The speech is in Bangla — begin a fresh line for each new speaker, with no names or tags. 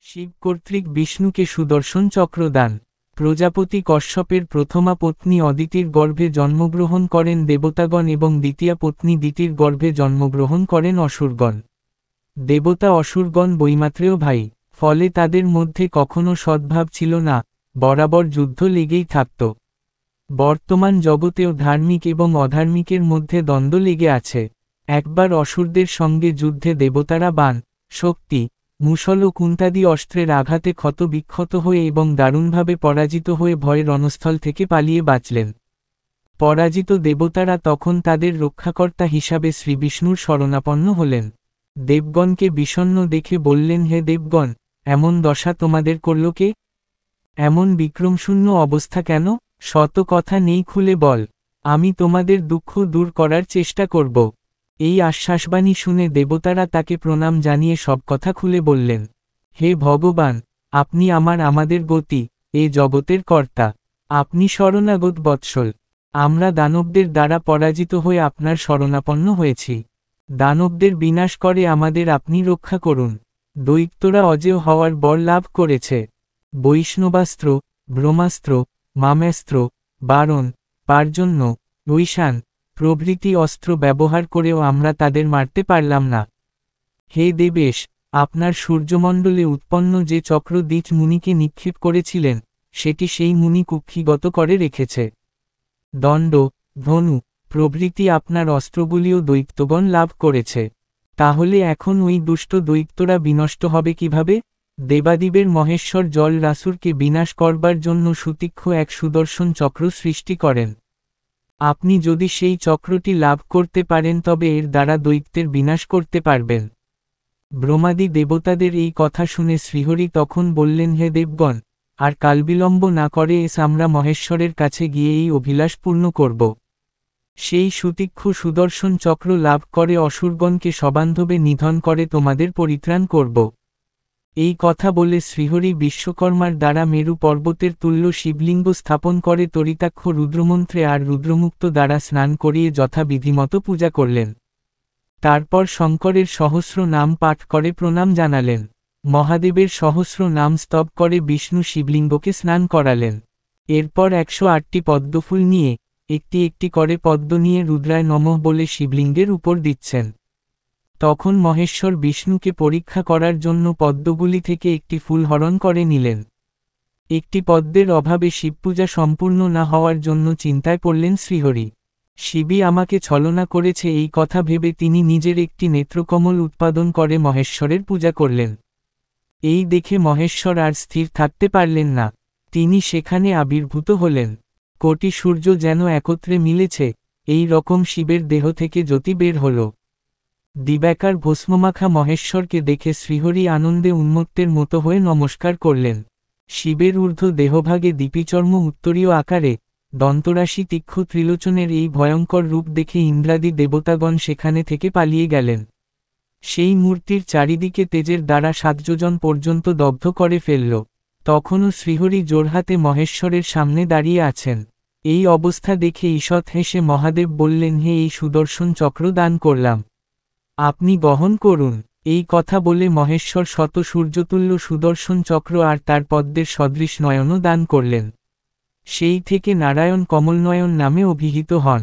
শিব কর্তৃক বিষ্ণুকে সুদর্শন চক্র দান। প্রজাপতি কশ্যপের প্রথমা পত্নী অদিতির গর্ভে জন্মগ্রহণ করেন দেবতাগণ এবং দ্বিতীয়া পত্নী দিতির গর্ভে জন্মগ্রহণ করেন অসুরগণ। দেবতা অসুরগণ বৈমাত্রেয় ভাই, ফলে তাদের মধ্যে কখনো সদ্ভাব ছিল না, বরাবর যুদ্ধ লেগেই থাকত। বর্তমান জগতেও ধার্মিক এবং অধার্মিকের মধ্যে দ্বন্দ্ব লেগে আছে। একবার অসুরদের সঙ্গে যুদ্ধে দেবতারা বাণ, শক্তি, মুষল ও কুন্তাদি অস্ত্রের আঘাতে ক্ষত বিক্ষত হয়ে এবং দারুণভাবে পরাজিত হয়ে ভয়ে রণস্থল থেকে পালিয়ে বাঁচলেন। পরাজিত দেবতারা তখন তাদের রক্ষাকর্তা হিসাবে শ্রীবিষ্ণুর শরণাপন্ন হলেন। দেবগণকে বিষণ্ণ দেখে বললেন, হে দেবগণ, এমন দশা তোমাদের করল কে? এমন বিক্রমশূন্য অবস্থা কেন? শত কথা নেই, খুলে বল, আমি তোমাদের দুঃখ দূর করার চেষ্টা করব। এই আশ্বাসবাণী শুনে দেবতারা তাকে প্রণাম জানিয়ে সব কথা খুলে বললেন। হে ভগবান, আপনি আমাদের গতি, এ জগতের কর্তা। আপনি শরণাগত বৎসল। আমরা দানবদের দ্বারা পরাজিত হয়ে আপনার শরণাপন্ন হয়েছি। দানবদের বিনাশ করে আমাদের আপনি রক্ষা করুন। দৈত্যরা অজেয় হওয়ার বর লাভ করেছে। বৈষ্ণবাস্ত্র, ব্রহ্মাস্ত্র, মামেস্ত্র, বারণ, পার্জন্য, ঐশান প্রভৃতি অস্ত্র ব্যবহার করেও আমরা তাদের মারতে পারলাম না। হে দেবেশ, আপনার সূর্যমণ্ডলে উৎপন্ন যে চক্র দ্বিজ মুনিকে নিক্ষেপ করেছিলেন, সেটি সেই মুনি কুক্ষিগত করে রেখেছে। দণ্ড, ধনু প্রভৃতি আপনার অস্ত্রগুলিও দৈত্যগণ লাভ করেছে। তাহলে এখন ওই দুষ্ট দৈত্যরা বিনষ্ট হবে কিভাবে? দেবাদিবের মহেশ্বর জলরাসুরকে বিনাশ করবার জন্য সুতীক্ষ্ণ এক সুদর্শন চক্র সৃষ্টি করেন। আপনি যদি সেই চক্রটি লাভ করতে পারেন তবে এর দ্বারা দৈত্যের বিনাশ করতে পারবেন। ব্রহ্মাদি দেবতাদের এই কথা শুনে শ্রীহরি তখন বললেন, হে দেবগণ, আর কালবিলম্ব না করে আমরা মহেশ্বরের কাছে গিয়ে এই অভিলাষ পূর্ণ করব। সেই সুতীক্ষ্ণ সুদর্শন চক্র লাভ করে অসুরগণকে সবান্ধবে নিধন করে তোমাদের পরিত্রাণ করব। এই কথা বলে শ্রীহরি বিশ্বকর্মার দ্বারা মেরু পর্বতের তুল্য শিবলিঙ্গ স্থাপন করে তরিতাক্ষ রুদ্রমন্ত্রে আর রুদ্রমুক্ত দ্বারা স্নান করিয়ে যথাবিধিমতো পূজা করলেন। তারপর শঙ্করের সহস্র নাম পাঠ করে প্রণাম জানালেন। মহাদেবের সহস্র নাম স্তব করে বিষ্ণু শিবলিঙ্গকে স্নান করালেন। এরপর 108টি পদ্মফুল নিয়ে একটি একটি করে পদ্ম নিয়ে রুদ্রায় নমঃ বলে শিবলিঙ্গের উপর দিচ্ছেন। তখন মহেশ্বর বিষ্ণুকে পরীক্ষা করার জন্য পদ্মগুলি থেকে একটি ফুল হরণ করে নিলেন। একটি পদ্মের অভাবে শিবপূজা সম্পূর্ণ না হওয়ার জন্য চিন্তায় পড়লেন শ্রীহরি। শিবই আমাকে ছলনা করেছে এই কথা ভেবে তিনি নিজের একটি নেত্রকমল উৎপাদন করে মহেশ্বরের পূজা করলেন। এই দেখে মহেশ্বর আর স্থির থাকতে পারলেন না। তিনি সেখানে আবির্ভূত হলেন। কোটি সূর্য যেন একত্রে মিলেছে, এই রকম শিবের দেহ থেকে জ্যোতি বের হল। দিবাকার ভস্মমাখা মহেশ্বরকে দেখে শ্রীহরি আনন্দে উন্মত্তের মতো হয়ে নমস্কার করলেন। শিবের ঊর্ধ্ব দেহভাগে দীপিচর্ম উত্তরীয় আকারে, দন্তরাশি তীক্ষ্ণ ত্রিলোচনের এই ভয়ঙ্কর রূপ দেখে ইন্দ্রাদি দেবতাগণ সেখানে থেকে পালিয়ে গেলেন। সেই মূর্তির চারিদিকে তেজের দ্বারা 7 যোজন পর্যন্ত দগ্ধ করে ফেলল। তখনও শ্রীহরি জোড়হাতে মহেশ্বরের সামনে দাঁড়িয়ে আছেন। এই অবস্থা দেখে ঈষৎ হেসে মহাদেব বললেন, হে এই সুদর্শন চক্র দান করলাম, আপনি বহন করুন। এই কথা বলে মহেশ্বর শত সূর্যতুল্য সুদর্শন চক্র আর তার পদ্মের সদৃশ নয়নও দান করলেন। সেই থেকে নারায়ণ কমলনয়ন নামে অভিহিত হন।